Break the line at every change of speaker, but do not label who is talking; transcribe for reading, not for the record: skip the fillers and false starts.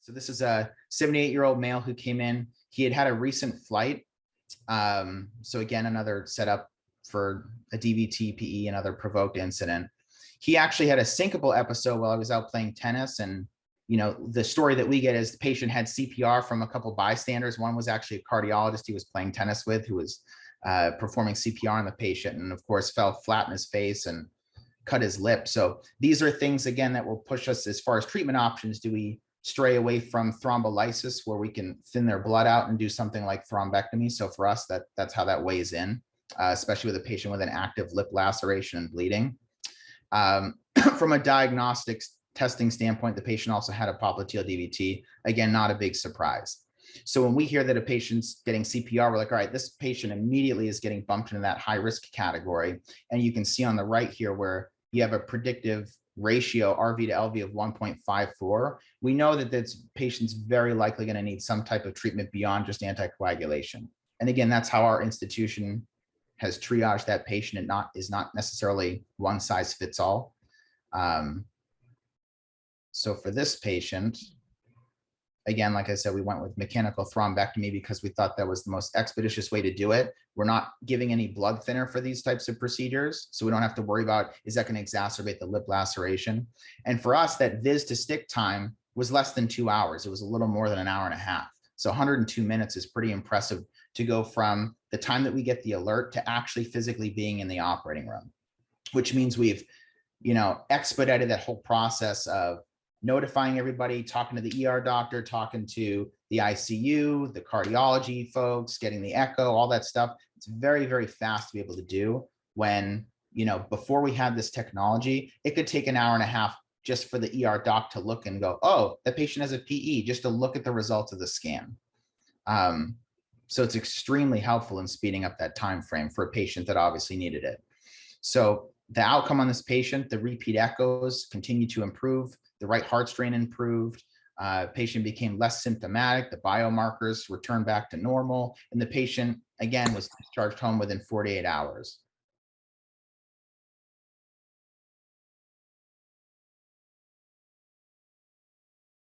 So this is a 78-year-old male who came in. He had had a recent flight. So again, another setup for a DVT, PE, another provoked incident. He actually had a syncopal episode while I was out playing tennis. And, you know, the story that we get is the patient had CPR from a couple bystanders. One was actually a cardiologist he was playing tennis with who was performing CPR on the patient, and of course fell flat in his face and cut his lip. So these are things, again, that will push us as far as treatment options. Do we stray away from thrombolysis, where we can thin their blood out, and do something like thrombectomy? So for us, that's how that weighs in, especially with a patient with an active lip laceration and bleeding. From a diagnostics testing standpoint, the patient also had a popliteal DVT. Again, not a big surprise. So when we hear that a patient's getting CPR, we're like, all right, this patient immediately is getting bumped into that high risk category. And you can see on the right here where you have a predictive ratio RV to LV of 1.54. We know that this patient's very likely going to need some type of treatment beyond just anticoagulation. And again, that's how our institution has triaged that patient. It is not necessarily one size fits all. So for this patient, again, like I said, we went with mechanical thrombectomy because we thought that was the most expeditious way to do it. We're not giving any blood thinner for these types of procedures, so we don't have to worry about, is that going to exacerbate the lip laceration? And for us, that vis to stick time was less than 2 hours. It was a little more than an hour and a half. So 102 minutes is pretty impressive to go from the time that we get the alert to actually physically being in the operating room, which means we've, you know, expedited that whole process of notifying everybody, talking to the ER doctor, talking to the ICU, the cardiology folks, getting the echo, all that stuff. It's very, very fast to be able to do when, you know, before we had this technology, it could take an hour and a half just for the ER doc to look and go, oh, that patient has a PE, just to look at the results of the scan. So it's extremely helpful in speeding up that time frame for a patient that obviously needed it. So the outcome on this patient, the repeat echoes continue to improve. The right heart strain improved. Patient became less symptomatic. The biomarkers returned back to normal. And the patient, again, was discharged home within 48 hours.